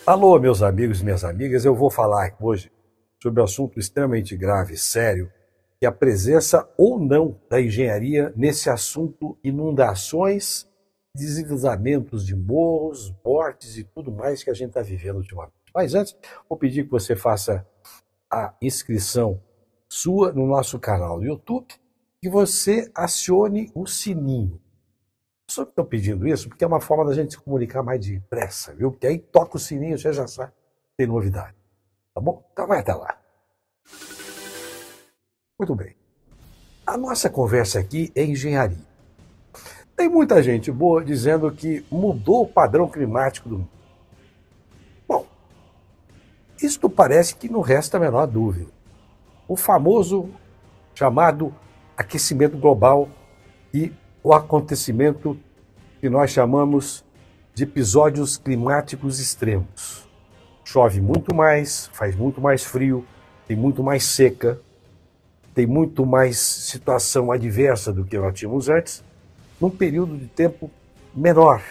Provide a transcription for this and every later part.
Alô, meus amigos e minhas amigas, eu vou falar hoje sobre um assunto extremamente grave e sério, que é a presença ou não da engenharia nesse assunto inundações, deslizamentos de morros, mortes e tudo mais que a gente está vivendo ultimamente. Mas antes, vou pedir que você faça a inscrição sua no nosso canal do YouTube e você acione o sininho. Só que estou pedindo isso porque é uma forma da gente se comunicar mais depressa, viu? Porque aí toca o sininho, você já sabe, tem novidade. Tá bom? Então vai até lá. Muito bem. A nossa conversa aqui é engenharia. Tem muita gente boa dizendo que mudou o padrão climático do mundo. Bom, isto parece que não resta a menor dúvida. O famoso chamado aquecimento global e o acontecimento que nós chamamos de episódios climáticos extremos. Chove muito mais, faz muito mais frio, tem muito mais seca, tem muito mais situação adversa do que nós tínhamos antes, num período de tempo menor,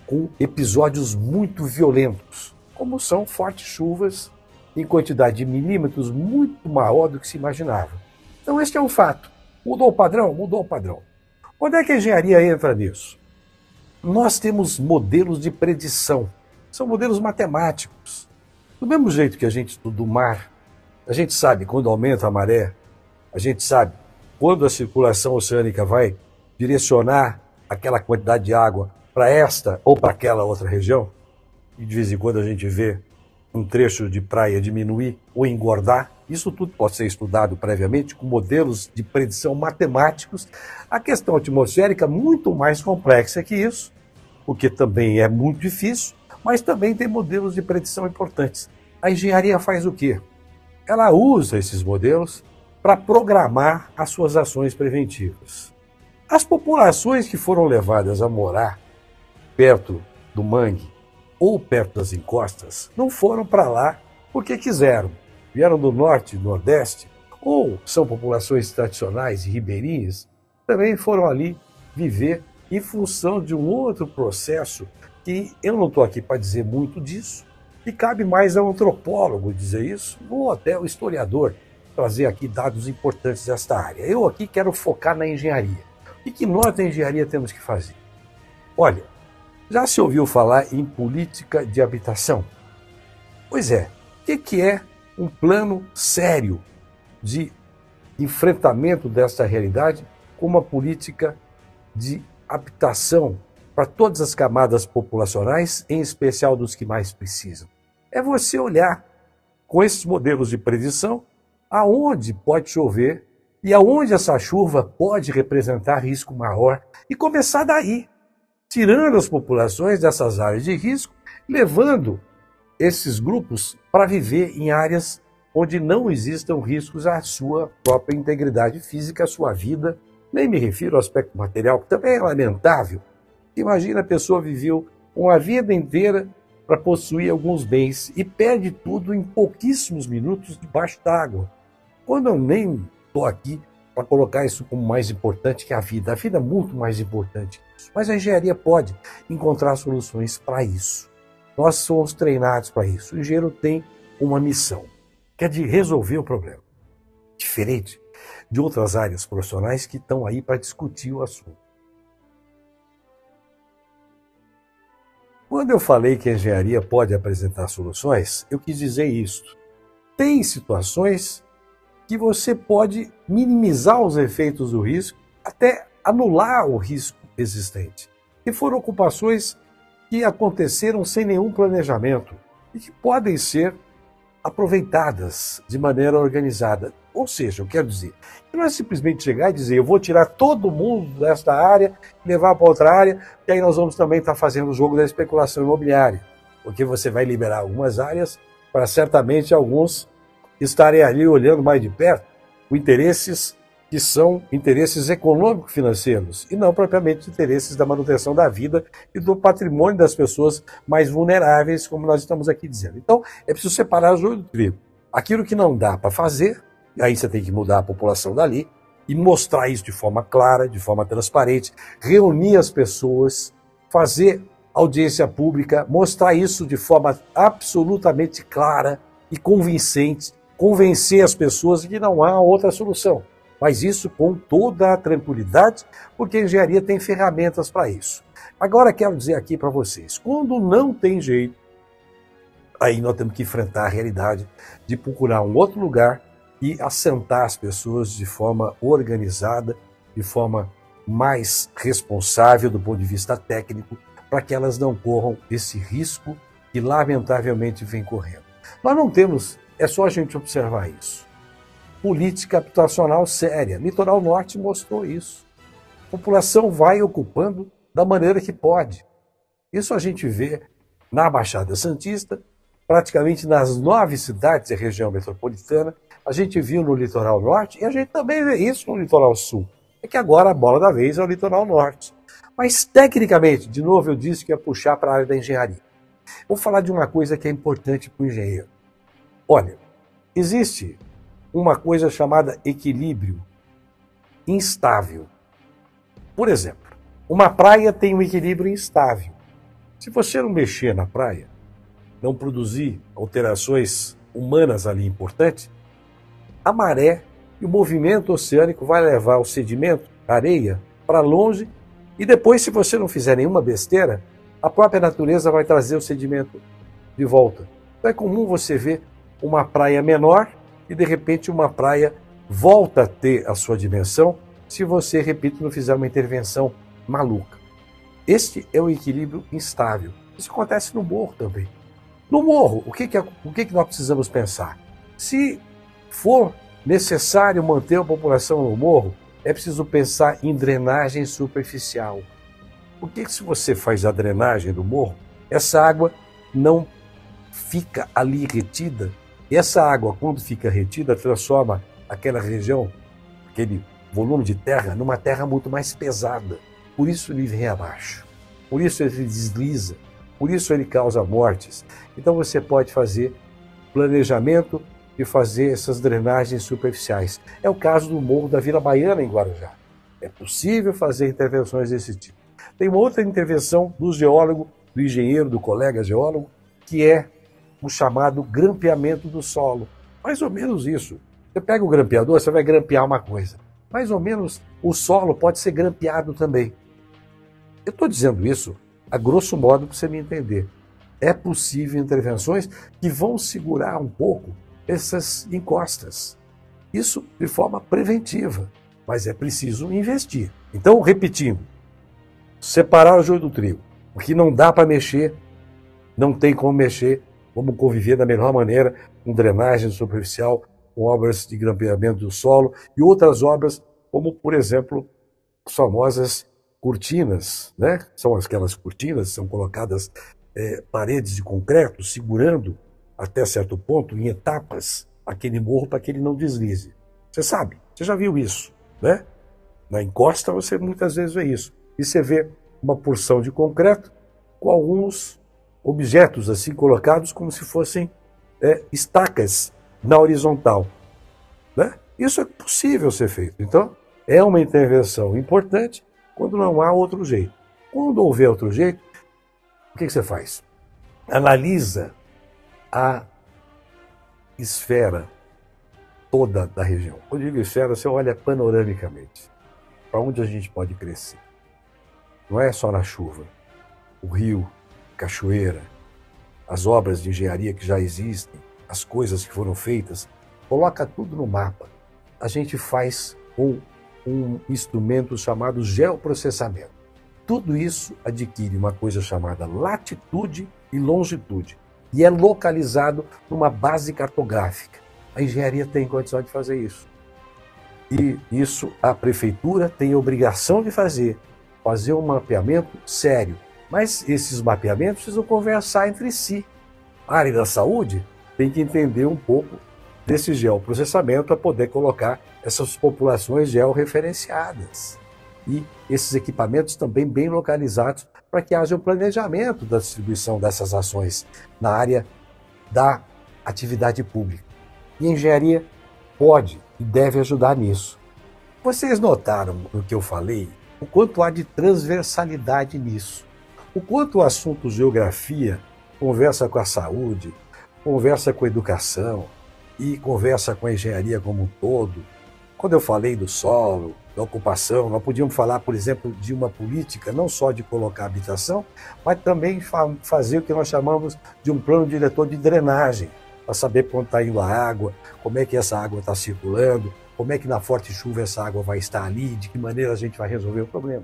com episódios muito violentos, como são fortes chuvas em quantidade de milímetros muito maior do que se imaginava. Então este é um fato. Mudou o padrão? Mudou o padrão. Onde é que a engenharia entra nisso? Nós temos modelos de predição. São modelos matemáticos. Do mesmo jeito que a gente estuda o mar, a gente sabe quando aumenta a maré, a gente sabe quando a circulação oceânica vai direcionar aquela quantidade de água para esta ou para aquela outra região, e de vez em quando a gente vê um trecho de praia diminuir ou engordar. Isso tudo pode ser estudado previamente com modelos de predição matemáticos. A questão atmosférica é muito mais complexa que isso, porque também é muito difícil, mas também tem modelos de predição importantes. A engenharia faz o quê? Ela usa esses modelos para programar as suas ações preventivas. As populações que foram levadas a morar perto do mangue ou perto das encostas não foram para lá porque quiseram. Vieram do norte, do nordeste, ou são populações tradicionais e ribeirinhas, também foram ali viver em função de um outro processo que eu não estou aqui para dizer muito disso, e cabe mais ao antropólogo dizer isso, ou até ao historiador trazer aqui dados importantes desta área. Eu aqui quero focar na engenharia. O que nós da engenharia temos que fazer? Olha, já se ouviu falar em política de habitação? Pois é, o que é um plano sério de enfrentamento desta realidade com uma política de habitação para todas as camadas populacionais, em especial dos que mais precisam? É você olhar com esses modelos de predição aonde pode chover e aonde essa chuva pode representar risco maior e começar daí, tirando as populações dessas áreas de risco, levando esses grupos para viver em áreas onde não existam riscos à sua própria integridade física, à sua vida. Nem me refiro ao aspecto material, que também é lamentável. Imagina a pessoa viveu uma vida inteira para possuir alguns bens e perde tudo em pouquíssimos minutos debaixo d'água. Quando eu nem estou aqui para colocar isso como mais importante que a vida. A vida é muito mais importante que isso. Mas a engenharia pode encontrar soluções para isso. Nós somos treinados para isso. O engenheiro tem uma missão, que é de resolver o problema. Diferente de outras áreas profissionais que estão aí para discutir o assunto. Quando eu falei que a engenharia pode apresentar soluções, eu quis dizer isso. Tem situações que você pode minimizar os efeitos do risco, até anular o risco existente. E foram ocupações que aconteceram sem nenhum planejamento e que podem ser aproveitadas de maneira organizada. Ou seja, eu quero dizer, não é simplesmente chegar e dizer eu vou tirar todo mundo desta área e levar para outra área, e aí nós vamos também estar fazendo o jogo da especulação imobiliária, porque você vai liberar algumas áreas para certamente alguns estarem ali olhando mais de perto com interesses que são interesses econômico-financeiros e não propriamente interesses da manutenção da vida e do patrimônio das pessoas mais vulneráveis, como nós estamos aqui dizendo. Então, é preciso separar o joio do trigo. Aquilo que não dá para fazer, aí você tem que mudar a população dali e mostrar isso de forma clara, de forma transparente, reunir as pessoas, fazer audiência pública, mostrar isso de forma absolutamente clara e convincente, convencer as pessoas de que não há outra solução. Mas isso com toda a tranquilidade, porque a engenharia tem ferramentas para isso. Agora quero dizer aqui para vocês, quando não tem jeito, aí nós temos que enfrentar a realidade de procurar um outro lugar e assentar as pessoas de forma organizada, de forma mais responsável do ponto de vista técnico, para que elas não corram esse risco que lamentavelmente vem correndo. Nós não temos, é só a gente observar isso. Política habitacional séria. Litoral Norte mostrou isso. A população vai ocupando da maneira que pode. Isso a gente vê na Baixada Santista, praticamente nas 9 cidades da região metropolitana, a gente viu no Litoral Norte e a gente também vê isso no Litoral Sul. É que agora a bola da vez é o Litoral Norte. Mas, tecnicamente, de novo eu disse que ia puxar para a área da engenharia. Vou falar de uma coisa que é importante para o engenheiro. Olha, existe uma coisa chamada equilíbrio instável. Por exemplo, uma praia tem um equilíbrio instável. Se você não mexer na praia, não produzir alterações humanas ali importantes, a maré e o movimento oceânico vai levar o sedimento, a areia, para longe e depois, se você não fizer nenhuma besteira, a própria natureza vai trazer o sedimento de volta. Então é comum você ver uma praia menor e de repente uma praia volta a ter a sua dimensão se você, repito, não fizer uma intervenção maluca. Este é o equilíbrio instável. Isso acontece no morro também. No morro, o que nós precisamos pensar? Se for necessário manter a população no morro, é preciso pensar em drenagem superficial. Porque se você faz a drenagem do morro, essa água não fica ali retida. E essa água, quando fica retida, transforma aquela região, aquele volume de terra, numa terra muito mais pesada. Por isso ele vem abaixo. Por isso ele desliza. Por isso ele causa mortes. Então você pode fazer planejamento e fazer essas drenagens superficiais. É o caso do Morro da Vila Baiana, em Guarujá. É possível fazer intervenções desse tipo. Tem uma outra intervenção do geólogo, do engenheiro, do colega geólogo, que é o chamado grampeamento do solo. Mais ou menos isso. Você pega o grampeador, você vai grampear uma coisa. Mais ou menos o solo pode ser grampeado também. Eu estou dizendo isso a grosso modo para você me entender. É possível intervenções que vão segurar um pouco essas encostas. Isso de forma preventiva, mas é preciso investir. Então, repetindo, separar o joio do trigo. O que não dá para mexer, não tem como mexer, vamos conviver da melhor maneira com drenagem superficial, com obras de grampeamento do solo e outras obras, como, por exemplo, as famosas cortinas, né? São aquelas cortinas, são colocadas paredes de concreto, segurando até certo ponto, em etapas, aquele morro para que ele não deslize. Você sabe, você já viu isso, né? Na encosta você muitas vezes vê isso. E você vê uma porção de concreto com alguns objetos assim colocados como se fossem estacas na horizontal, né? Isso é possível ser feito. Então, é uma intervenção importante quando não há outro jeito. Quando houver outro jeito, o que você faz? Analisa a esfera toda da região. Quando eu digo esfera, você olha panoramicamente para onde a gente pode crescer. Não é só na chuva. O rio, cachoeira, as obras de engenharia que já existem, as coisas que foram feitas, coloca tudo no mapa. A gente faz com um instrumento chamado geoprocessamento. Tudo isso adquire uma coisa chamada latitude e longitude e é localizado numa base cartográfica. A engenharia tem condição de fazer isso. E isso a prefeitura tem a obrigação de fazer um mapeamento sério. Mas esses mapeamentos precisam conversar entre si. A área da saúde tem que entender um pouco desse geoprocessamento para poder colocar essas populações georreferenciadas. E esses equipamentos também bem localizados para que haja um planejamento da distribuição dessas ações na área da atividade pública. E a engenharia pode e deve ajudar nisso. Vocês notaram no que eu falei o quanto há de transversalidade nisso. O quanto o assunto geografia conversa com a saúde, conversa com a educação e conversa com a engenharia como um todo. Quando eu falei do solo, da ocupação, nós podíamos falar, por exemplo, de uma política não só de colocar habitação, mas também fazer o que nós chamamos de um plano diretor de drenagem, para saber para onde está indo a água, como é que essa água está circulando, como é que na forte chuva essa água vai estar ali, de que maneira a gente vai resolver o problema.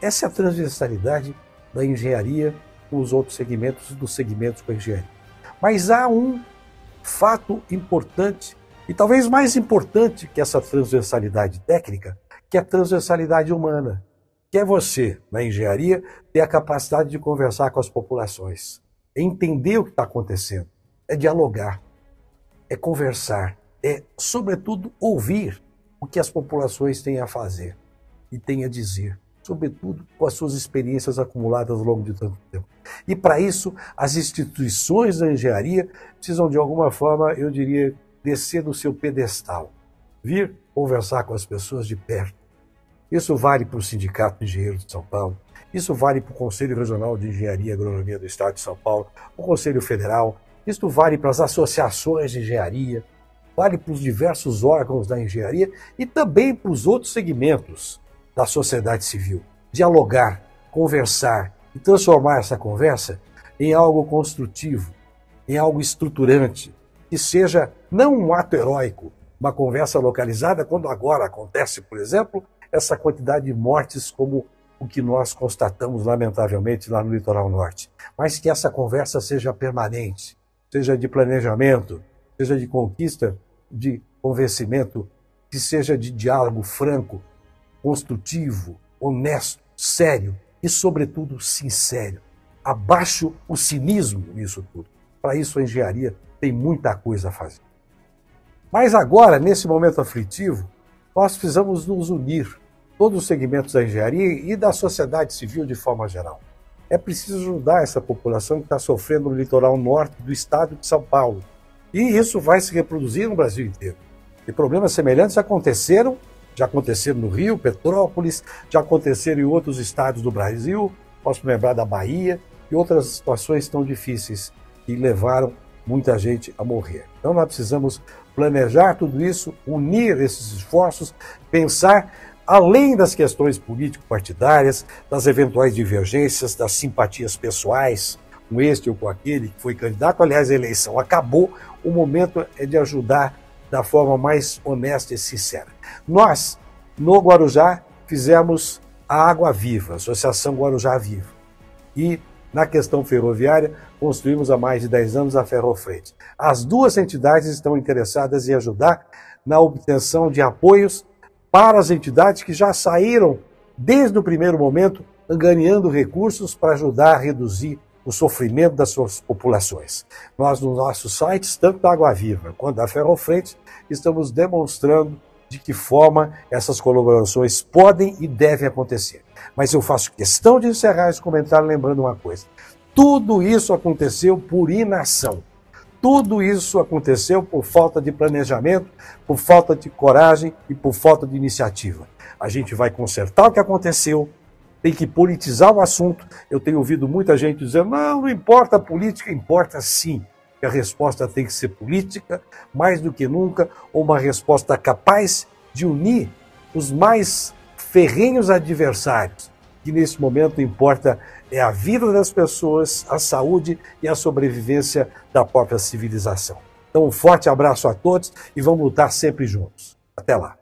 Essa é a transversalidade da engenharia com os outros segmentos e dos segmentos com a engenharia. Mas há um fato importante, e talvez mais importante que essa transversalidade técnica, que é a transversalidade humana, que é você, na engenharia, ter a capacidade de conversar com as populações, entender o que está acontecendo, é dialogar, é conversar, é, sobretudo, ouvir o que as populações têm a fazer e têm a dizer, sobretudo com as suas experiências acumuladas ao longo de tanto tempo. E para isso, as instituições da engenharia precisam, de alguma forma, eu diria, descer do seu pedestal, vir conversar com as pessoas de perto. Isso vale para o Sindicato de Engenheiros de São Paulo, isso vale para o Conselho Regional de Engenharia e Agronomia do Estado de São Paulo, o Conselho Federal, isso vale para as associações de engenharia, vale para os diversos órgãos da engenharia e também para os outros segmentos da sociedade civil. Dialogar, conversar e transformar essa conversa em algo construtivo, em algo estruturante, que seja não um ato heróico, uma conversa localizada, quando agora acontece, por exemplo, essa quantidade de mortes como o que nós constatamos, lamentavelmente, lá no litoral norte. Mas que essa conversa seja permanente, seja de planejamento, seja de conquista, de convencimento, que seja de diálogo franco, construtivo, honesto, sério e, sobretudo, sincero. Abaixo o cinismo nisso tudo. Para isso, a engenharia tem muita coisa a fazer. Mas agora, nesse momento aflitivo, nós precisamos nos unir, todos os segmentos da engenharia e da sociedade civil de forma geral. É preciso ajudar essa população que está sofrendo no litoral norte do estado de São Paulo. E isso vai se reproduzir no Brasil inteiro. E problemas semelhantes aconteceram, já aconteceram no Rio, Petrópolis, já aconteceram em outros estados do Brasil, posso lembrar da Bahia, e outras situações tão difíceis que levaram muita gente a morrer. Então nós precisamos planejar tudo isso, unir esses esforços, pensar além das questões político-partidárias, das eventuais divergências, das simpatias pessoais, com este ou com aquele que foi candidato. Aliás, a eleição acabou, o momento é de ajudar da forma mais honesta e sincera. Nós, no Guarujá, fizemos a Água Viva, a Associação Guarujá Viva. E, na questão ferroviária, construímos há mais de 10 anos a Ferrofrete. As duas entidades estão interessadas em ajudar na obtenção de apoios para as entidades que já saíram, desde o primeiro momento, angariando recursos para ajudar a reduzir o sofrimento das suas populações. Nós, nos nossos sites, tanto da Água Viva quanto da Ferrofrete, estamos demonstrando de que forma essas colaborações podem e devem acontecer. Mas eu faço questão de encerrar esse comentário lembrando uma coisa. Tudo isso aconteceu por inação. Tudo isso aconteceu por falta de planejamento, por falta de coragem e por falta de iniciativa. A gente vai consertar o que aconteceu, tem que politizar o assunto. Eu tenho ouvido muita gente dizendo, não importa a política, importa sim. Que a resposta tem que ser política, mais do que nunca, uma resposta capaz de unir os mais ferrenhos adversários, que nesse momento importa é a vida das pessoas, a saúde e a sobrevivência da própria civilização. Então, um forte abraço a todos e vamos lutar sempre juntos. Até lá.